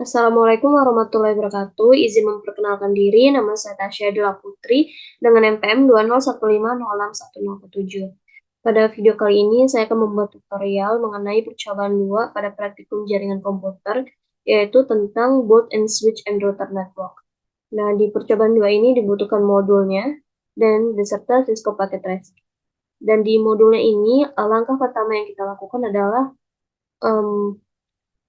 Assalamualaikum warahmatullahi wabarakatuh. Izin memperkenalkan diri, nama saya Tasya Dela Putri dengan NPM 201506107. Pada video kali ini, saya akan membuat tutorial mengenai percobaan 2 pada praktikum jaringan komputer, yaitu tentang boot and switch and router network. Nah, di percobaan 2 ini dibutuhkan modulnya dan beserta Cisco Packet Trace. Dan di modulnya ini, langkah pertama yang kita lakukan adalah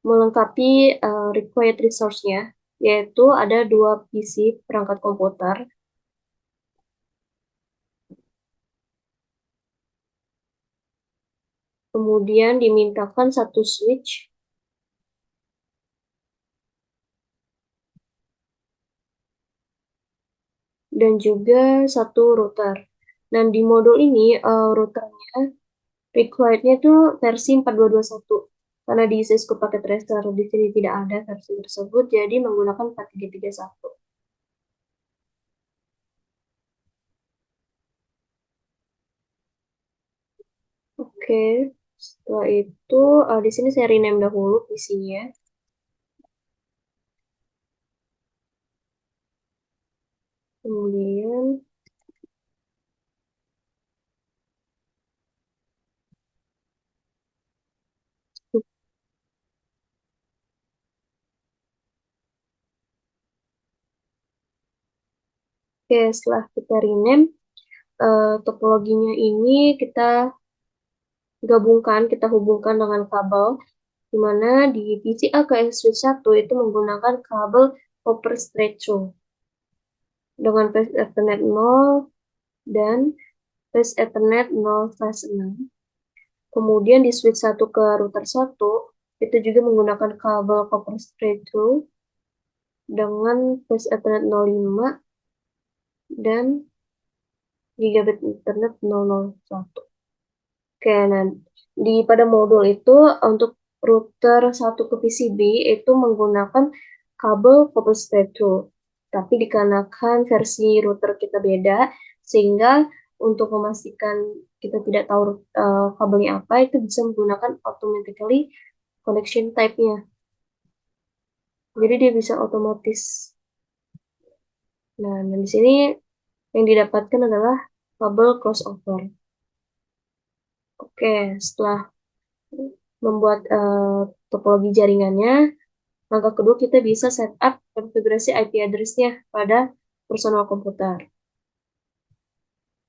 melengkapi required resource-nya, yaitu ada 2 PC perangkat komputer, kemudian dimintakan 1 switch, dan juga 1 router. Dan di modul ini routernya required-nya itu versi 4221. Karena di Cisco Packet Tracer di sini tidak ada versi tersebut, jadi menggunakan 4331. Oke, setelah itu di sini saya rename dahulu PC-nya. Kemudian oke, setelah kita rename, topologinya ini kita kita hubungkan dengan kabel, di mana di PCA ke switch 1 itu menggunakan kabel copper straight through dengan phase Ethernet 0 dan phase Ethernet 0/6. Kemudian di switch 1 ke router 1 itu juga menggunakan kabel copper straight through dengan phase Ethernet 0,5 dan gigabit Ethernet 001. Oke, nah pada modul itu untuk router 1 ke PCB itu menggunakan kabel copper straight through. Tapi dikarenakan versi router kita beda, sehingga untuk memastikan kita tidak tahu kabelnya apa, itu bisa menggunakan automatically connection type-nya. Jadi dia bisa otomatis. Nah, di sini yang didapatkan adalah kabel crossover. Oke, setelah membuat topologi jaringannya, langkah kedua kita bisa setup konfigurasi IP address-nya pada personal komputer.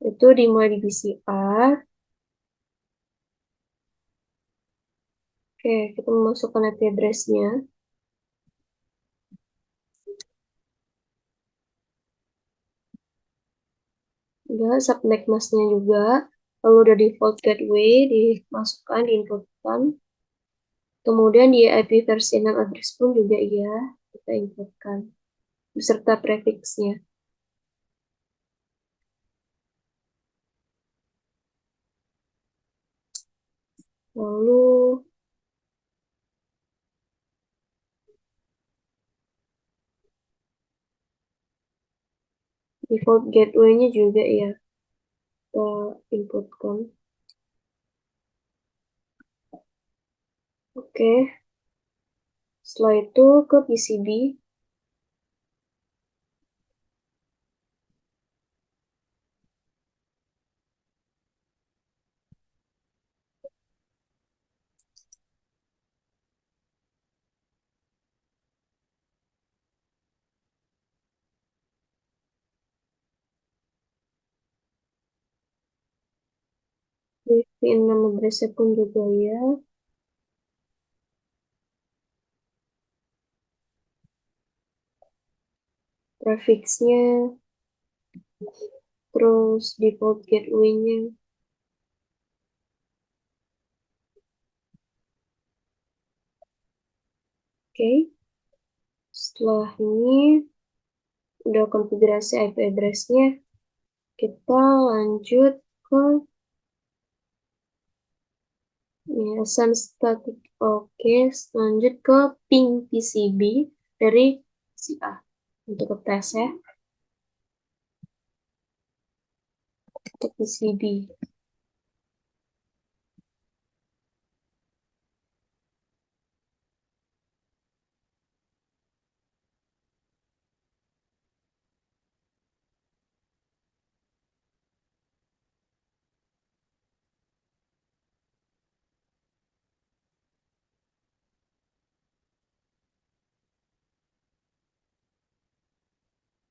Itu dimulai di PC A. Oke, kita memasukkan IP address-nya. Udah, subnet mask-nya juga. Lalu udah default gateway dimasukkan, diinputkan. Kemudian di IP versi 6 address pun juga iya, kita inputkan beserta prefix-nya. Lalu default gateway-nya juga ya, kita inputkan. Oke, setelah itu ke PCB. VPN nama address-nya pun juga ya. Prefix-nya, terus default gateway-nya. Oke, setelah ini udah konfigurasi IP address-nya, kita lanjut ke sun static. Oke, lanjut ke ping PCB dari si A untuk tes ya, untuk PCB.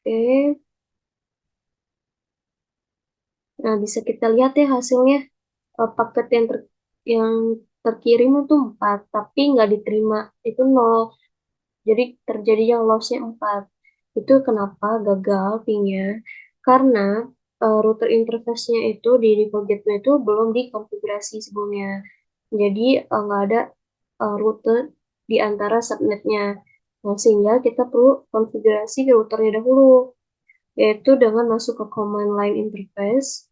Oke. Nah, bisa kita lihat ya hasilnya. Paket yang terkirim itu 4, tapi nggak diterima. Itu 0. Jadi terjadi yang loss-nya 4. Itu kenapa gagal pingnya? Karena router interface-nya itu di default gateway itu belum dikonfigurasi sebelumnya. Jadi nggak ada rute di antara subnetnya. Nah, sehingga kita perlu konfigurasi routernya dahulu, yaitu dengan masuk ke command line interface.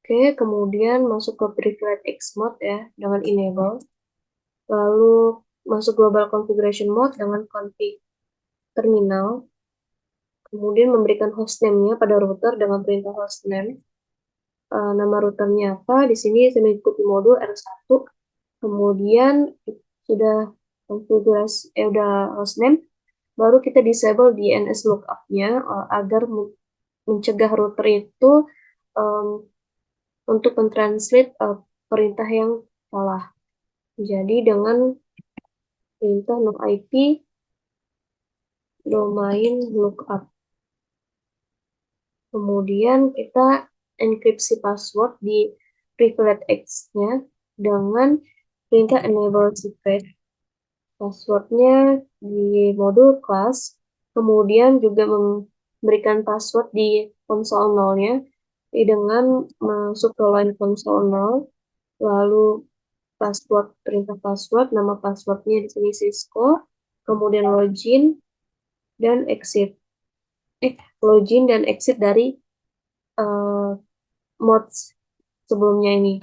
Oke, kemudian masuk ke preferred X mode ya dengan enable. Lalu masuk global configuration mode dengan config terminal. Kemudian memberikan hostname-nya pada router dengan perintah hostname. Nama routernya apa? Di sini saya mengikuti modul R1. Kemudian sudah konfigurasi, udah hostname, baru kita disable DNS lookup-nya agar mencegah router itu um, untuk mentranslate perintah yang salah. Jadi dengan perintah no IP domain lookup. Kemudian kita enkripsi password di privilege X-nya dengan perintah enable secret. Passwordnya di modul class. Kemudian juga memberikan password di konsol nolnya dengan masuk ke line konsol 0, lalu password, perintah password, nama passwordnya di sini Cisco, kemudian login dan exit. Login dan exit dari uh, mods sebelumnya ini.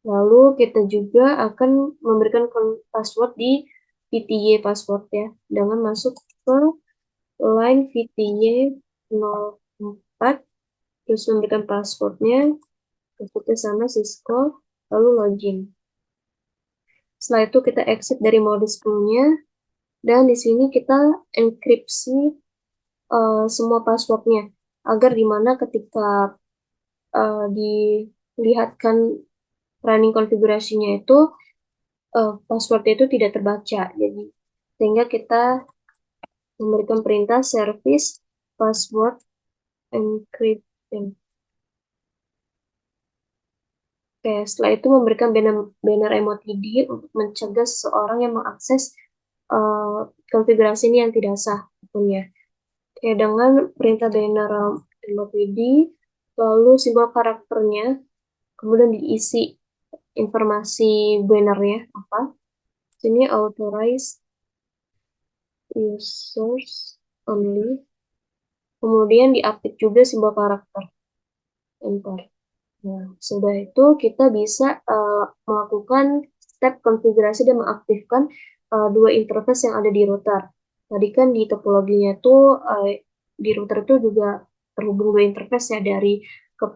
Lalu kita juga akan memberikan password di VTY password ya, dengan masuk ke line VTY 04, terus memberikan passwordnya, passwordnya sama Cisco, lalu login. Setelah itu kita exit dari mode 10-nya, dan di sini kita enkripsi semua passwordnya, agar dimana ketika dilihatkan running konfigurasinya itu password itu tidak terbaca. Jadi sehingga kita memberikan perintah service password encryption. Oke, setelah itu memberikan banner emot ID untuk mencegah seseorang yang mengakses konfigurasi ini yang tidak sah punya. Oke, dengan perintah banner emot ID, lalu simbol karakternya, kemudian diisi informasi bannernya apa. Sini authorize users only. Kemudian diupdate juga simbol karakter. Enter. Nah, sudah itu kita bisa melakukan step konfigurasi dan mengaktifkan dua interface yang ada di router. Tadi kan di topologinya tuh di router itu juga terhubung dua interface ya, dari ke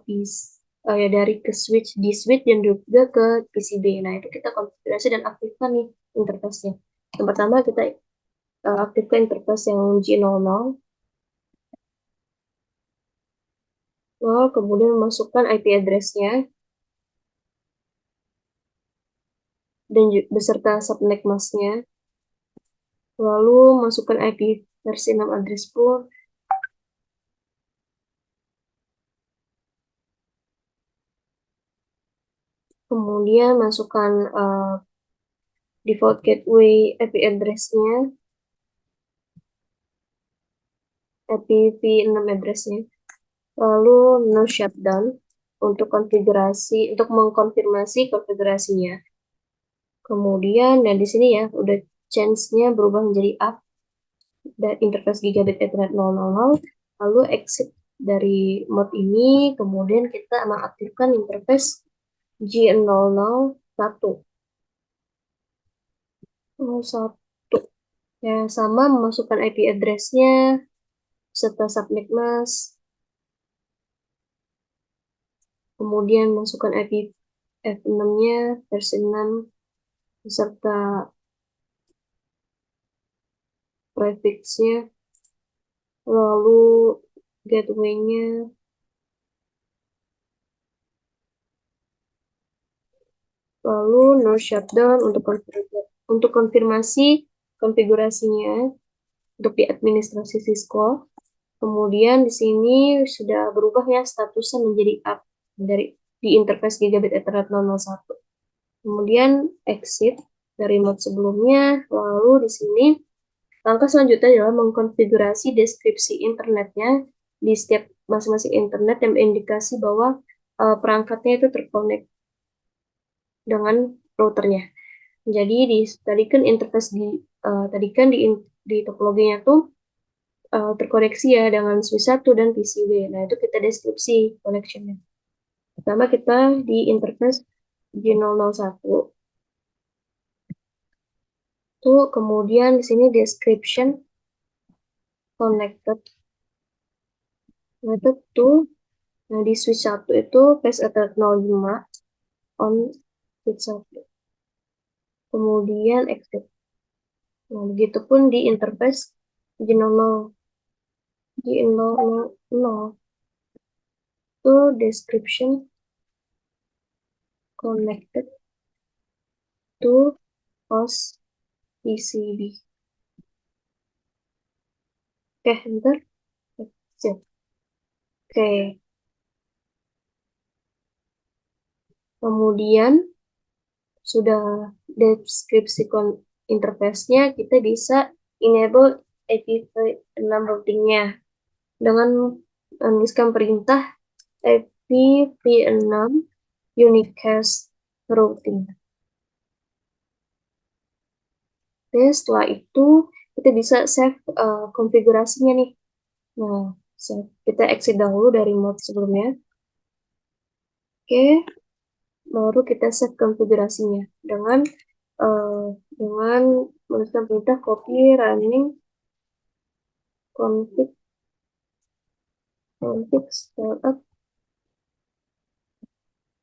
ya dari ke switch di switch dan juga ke PCB. Nah, itu kita konfigurasi dan aktifkan nih interface-nya. Yang pertama kita aktifkan interface yang G00. Kemudian masukkan IP address-nya dan beserta subnet mask-nya. Lalu masukkan IP versi 6 address pool. Kemudian masukkan default gateway IP address-nya, IPv6 address-nya. Lalu no shutdown untuk mengkonfirmasi konfigurasinya. Kemudian dan di sini ya udah change-nya berubah menjadi up dan interface gigabit Ethernet 000. Lalu exit dari mode ini, kemudian kita mengaktifkan interface G001. Ya, sama memasukkan IP address-nya serta subnet mask. Kemudian masukkan IP F6-nya versi 6 beserta prefix-nya. Lalu gateway-nya. Lalu no shutdown untuk konfirmasi konfigurasinya. untuk di administrasi Cisco. Kemudian di sini sudah berubah ya statusnya menjadi up dari di interface Gigabit Ethernet 001. Kemudian exit dari mode sebelumnya, lalu di sini langkah selanjutnya adalah mengkonfigurasi deskripsi internetnya di setiap masing-masing internet yang berindikasi bahwa perangkatnya itu terkonek dengan routernya. Jadi tadi kan interface tadi kan di topologinya tuh terkoneksi ya dengan switch 1 dan PCB. Nah, itu kita deskripsi connectionnya. Pertama kita di interface G001. Tuh, kemudian di sini description connected method tuh. Nah, di switch 1 itu phase ethernet 05 on switch 1. Kemudian exit. Nah, begitupun di interface G00. G000 itu description connected to host PCB. Oke, enter. Exit. Oke. Kemudian sudah deskripsi interface-nya, kita bisa enable IPv6 routing-nya dengan menuliskan perintah IPv6 unicast routing. Oke, setelah itu kita bisa save konfigurasinya nih. Nah, kita exit dahulu dari mode sebelumnya. Oke, baru kita save konfigurasinya dengan menuliskan perintah copy running config startup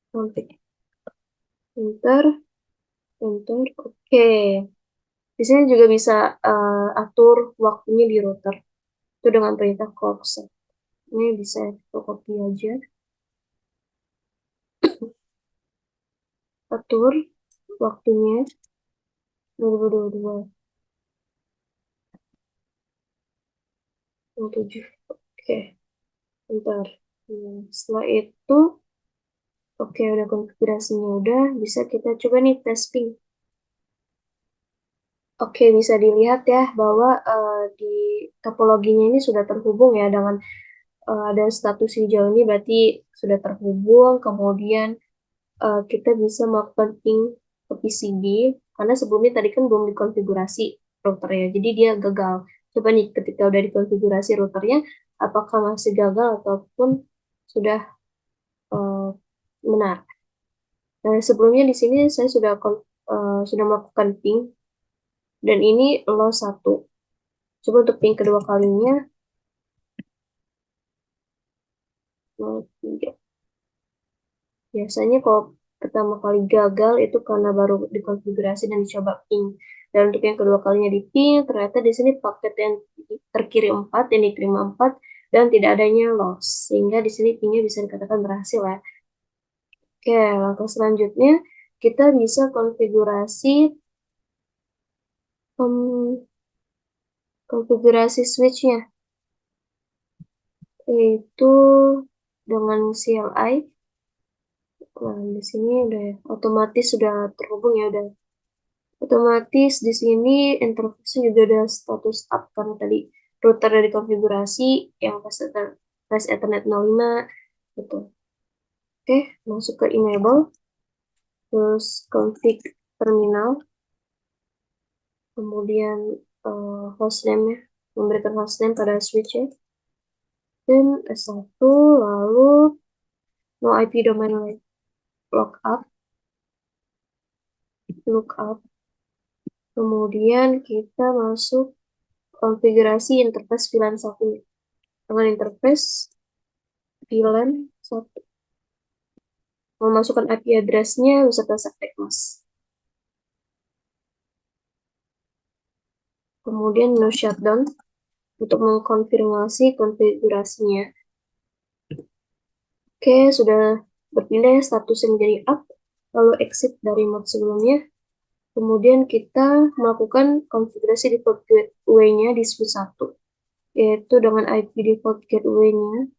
config enter. Oke. Di sini juga bisa atur waktunya di router itu dengan perintah copy. Ini bisa copy aja, atur waktunya 2022 7. Oke, bentar. Setelah itu oke, udah konfigurasinya udah, bisa kita coba nih testing. Oke, bisa dilihat ya bahwa di topologinya ini sudah terhubung ya dengan ada status hijau ini berarti sudah terhubung. Kemudian kita bisa melakukan ping ke PCB karena sebelumnya tadi kan belum dikonfigurasi routernya, jadi dia gagal. Coba nih ketika udah dikonfigurasi routernya, apakah masih gagal ataupun sudah benar. Nah, sebelumnya di sini saya sudah melakukan ping dan ini loss 1. Coba untuk ping kedua kalinya 03. Biasanya kalau pertama kali gagal itu karena baru dikonfigurasi dan dicoba ping. Dan untuk yang kedua kalinya di ping, ternyata di sini paket yang terkirim 4, yang diterima 4, dan tidak adanya loss. Sehingga di sini pingnya bisa dikatakan berhasil ya. Oke, langkah selanjutnya kita bisa konfigurasi switch-nya, yaitu dengan CLI. Nah, di sini udah otomatis sudah terhubung ya, udah otomatis di sini interface juga ada status up karena tadi router dari konfigurasi yang pas Ethernet 05 gitu. Oke, masuk ke enable, terus config terminal, kemudian hostname ya, memberikan hostname pada switch ya, dan S1, lalu no IP domain lookup, kemudian kita masuk konfigurasi interface VLAN 1 dengan interface VLAN 1. Memasukkan IP address-nya beserta subnet mask. Kemudian no shutdown untuk mengkonfirmasi konfigurasinya. Oke, sudah berpindah statusnya menjadi up, lalu exit dari mode sebelumnya. Kemudian kita melakukan konfigurasi default gateway-nya di switch 1, yaitu dengan IP default gateway-nya.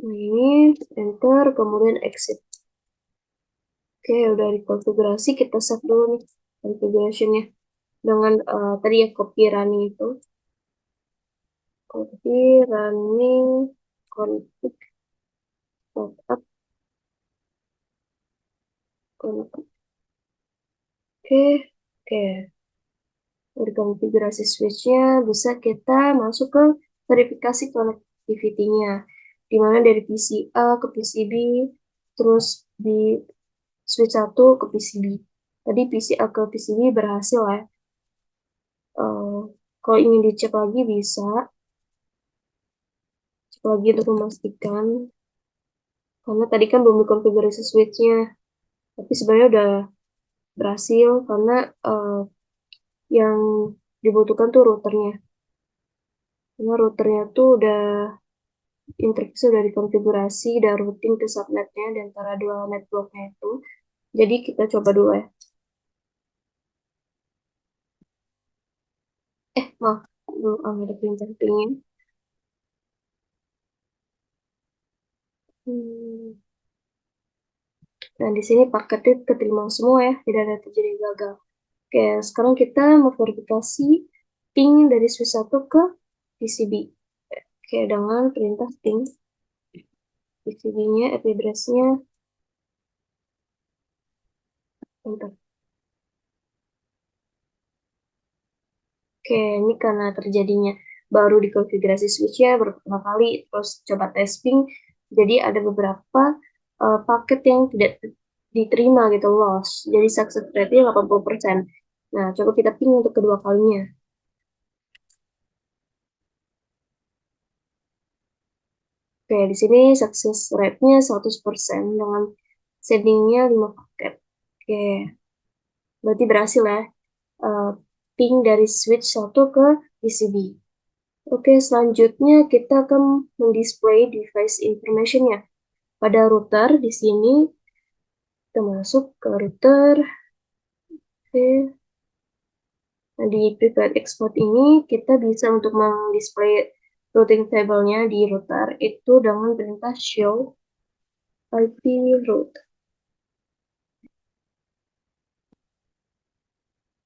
Nah, ini enter, kemudian exit. Oke, udah dikonfigurasi, kita save dulu nih configuration-nya dengan tadi ya copy running itu. Copy running config setup config. Oke. Dari konfigurasi switch-nya bisa kita masuk ke verifikasi connectivity-nya, di mana dari PCA ke PCB, terus di switch 1 ke PCB. Tadi PCA ke PCB berhasil ya. Kalau ingin dicek lagi bisa, cek lagi untuk memastikan, karena tadi kan belum dikonfigurasi switch-nya, tapi sebenarnya udah berhasil karena yang dibutuhkan tuh routernya. Karena routernya tuh udah interface udah dikonfigurasi dan routing ke subnetnya di antara dua networknya itu. Jadi kita coba dulu ya. Maaf, belum ada printer-pingin. Nah, di sini paketnya keterima semua ya, tidak ada terjadi gagal. Oke, sekarang kita memverifikasi ping dari switch 1 ke PCB. Oke, dengan perintah ping PCB-nya, IP address-nya, enter. Oke, ini karena terjadinya baru dikonfigurasi switch-nya baru pertama kali, terus coba testing, jadi ada beberapa paket yang tidak diterima gitu, loss. Jadi success rate-nya 80%. Nah, coba kita ping untuk kedua kalinya. Oke, di sini success rate-nya 100% dengan sending-nya 5 paket. Oke, berarti berhasil ya. Ping dari switch 1 ke PCB. Oke, selanjutnya kita akan mendisplay device information-nya. Pada router di sini kita masuk ke router. Oke. Nah, di private export ini kita bisa untuk mendisplay routing table-nya di router itu dengan perintah show IP route.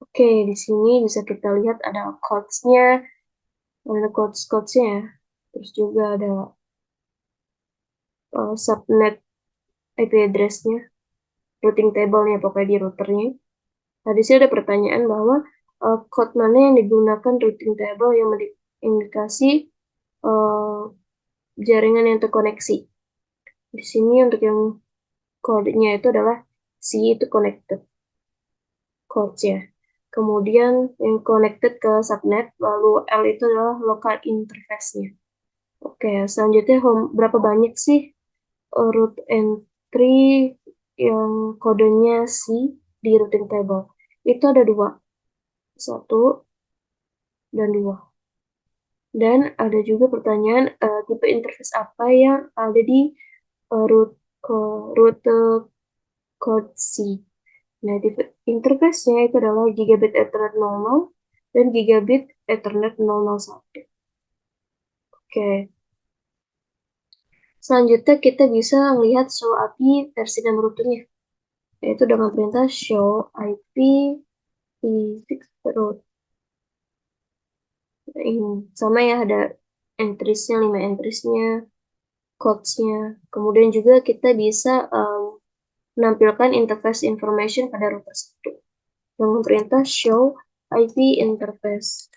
Oke, di sini bisa kita lihat ada codes-nya, ada codes-codesnya ya. Terus juga ada subnet IP address-nya, routing table-nya pokoknya di routernya. Nah, di sini ada pertanyaan bahwa code mana yang digunakan routing table yang mengindikasi uh, jaringan yang terkoneksi. Di sini untuk yang kodenya itu adalah C itu connected codes ya. Kemudian yang connected ke subnet, lalu L itu adalah local interface-nya. Oke, selanjutnya berapa banyak sih root entry yang kodenya C di routing table? Itu ada dua, satu dan dua. Dan ada juga pertanyaan tipe interface apa yang ada di rute code C. Nah, tipe interface-nya itu adalah Gigabit Ethernet 00 dan Gigabit Ethernet 001. Oke. Selanjutnya kita bisa melihat show IP versi dan rutenya, yaitu dengan perintah show IP p6 root. Ini sama ya, ada entries-nya, 5 entries-nya, codes-nya. Kemudian juga kita bisa menampilkan interface information pada router 1 dengan perintah show IP interface.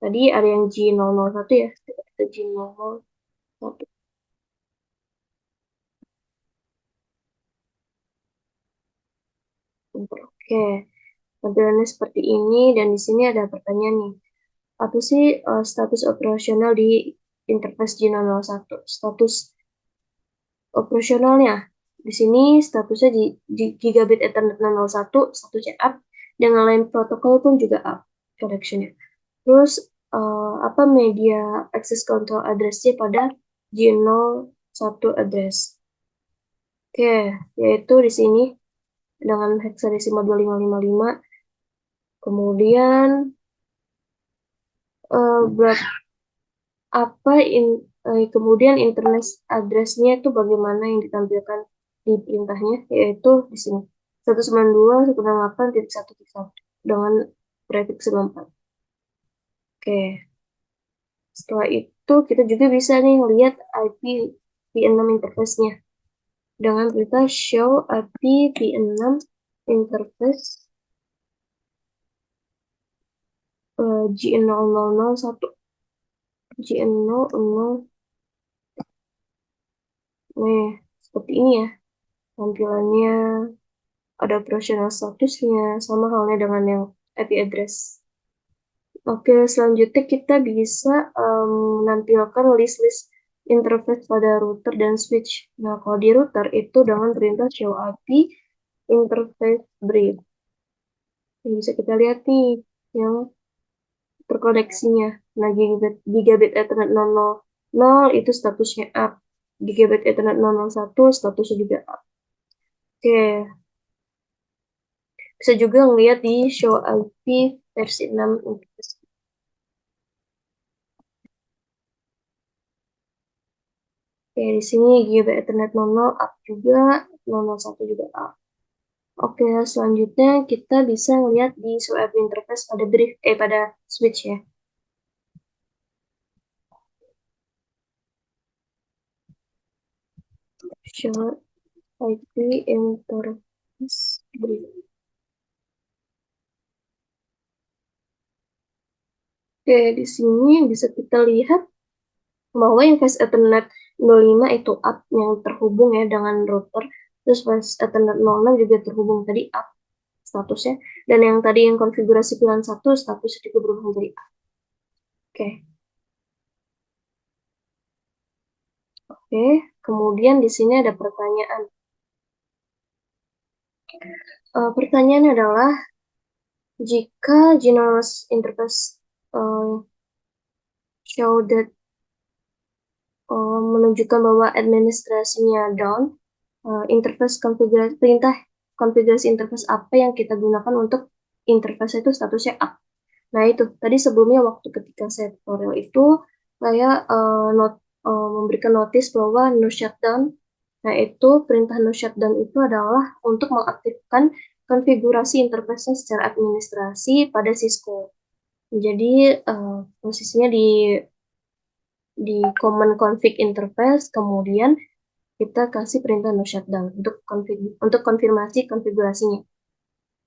Tadi ada yang G001 ya, kita G001. Oke, tampilannya seperti ini dan di sini ada pertanyaan nih. Apa sih status operasional di interface G001? Status operasionalnya di sini statusnya di Gigabit Ethernet 001 statusnya up, dengan lain protokol pun juga up connection-nya. Terus apa media access control address-nya pada G01 address? Oke, yaitu di sini dengan heksadesimal 2555. Kemudian kemudian internet address-nya itu bagaimana yang ditampilkan di perintahnya, yaitu di sini 192.168.1.1 dengan prefix 94. Oke, setelah itu kita juga bisa nih lihat IP v6 interface-nya dengan perintah show IP v6 interface G0001 G00. Nih, seperti ini ya tampilannya, ada operational statusnya, sama halnya dengan yang IP address. Oke, selanjutnya kita bisa menampilkan list-list interface pada router dan switch. Nah, kalau di router itu dengan perintah show IP interface brief. Ini bisa kita lihat nih yang terkoneksinya. Nah, gigabit Ethernet 000 itu statusnya up. Gigabit Ethernet 001 statusnya juga up. Oke, bisa juga ngeliat di show IP versi 6 interface. Oke, di sini gigabit Ethernet 00 up juga, 001 juga up. Oke, selanjutnya kita bisa ngeliat di show IP interface pada pada switch ya. Show IP interface brief. Oke, di sini bisa kita lihat bahwa yang fast Ethernet 05 itu up yang terhubung ya dengan router, terus fast Ethernet 06 juga terhubung tadi up statusnya, dan yang tadi yang konfigurasi pilihan 1 statusnya juga berubah menjadi up. Oke, kemudian di sini ada pertanyaan. Pertanyaan adalah jika Geno's interface show that menunjukkan bahwa administrasinya down, interface konfigurasi perintah konfigurasi interface apa yang kita gunakan untuk interface itu statusnya up. Nah itu tadi sebelumnya waktu ketika saya tutorial itu saya memberikan notice bahwa no shutdown. Nah itu perintah no shutdown itu adalah untuk mengaktifkan konfigurasi interface secara administrasi pada Cisco. Jadi posisinya di command config interface, kemudian kita kasih perintah no shutdown untuk konfirmasi konfigurasinya.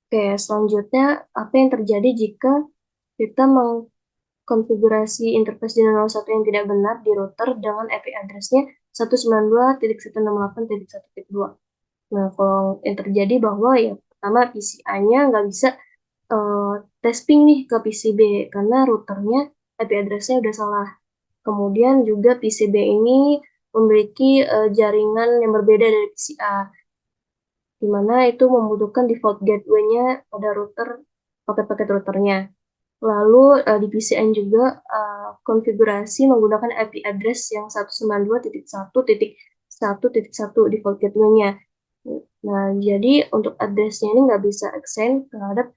Oke, selanjutnya apa yang terjadi jika kita mengkonfigurasi interface General 1 yang tidak benar di router dengan IP address-nya 192.168.1.2. Nah, kalau yang terjadi bahwa ya pertama PCI-nya nggak bisa testing nih ke PCB karena routernya IP address-nya udah salah. Kemudian juga PCB ini memiliki jaringan yang berbeda dari PCA, di mana itu membutuhkan default gateway-nya pada router, paket-paket routernya. Lalu di PCN juga konfigurasi menggunakan IP address yang 192.1.1.1 default gateway-nya. Nah, jadi untuk address-nya ini nggak bisa extend terhadap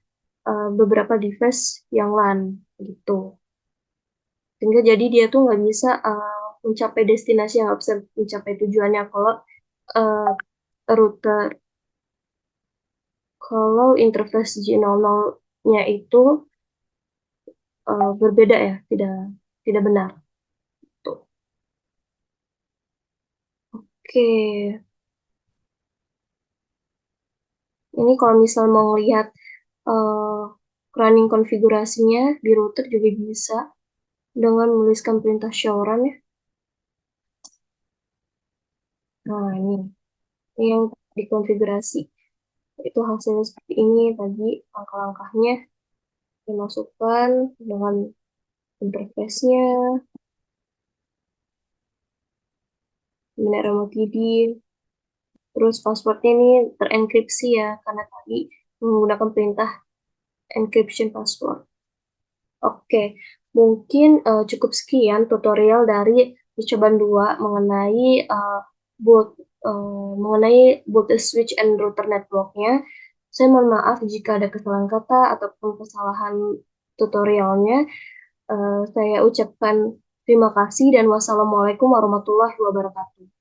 beberapa device yang LAN gitu. Sehingga jadi dia tuh nggak bisa mencapai destinasi, yang nggak bisa mencapai tujuannya uh, router kalau interface G00-nya itu berbeda ya, tidak benar. Tuh. Oke, ini kalau misal mau lihat uh, running konfigurasinya di router juga bisa dengan menuliskan perintah show run ya. Nah, ini yang dikonfigurasi. Itu hasilnya seperti ini tadi langkah-langkahnya dimasukkan dengan interface-nya, MT, terus passwordnya ini terenkripsi ya, karena tadi menggunakan perintah encryption password. Oke, mungkin cukup sekian tutorial dari percobaan 2 mengenai boot mengenai Bluetooth switch and router networknya. Saya mohon maaf jika ada kesalahan kata ataupun kesalahan tutorialnya. Saya ucapkan terima kasih dan wassalamualaikum warahmatullahi wabarakatuh.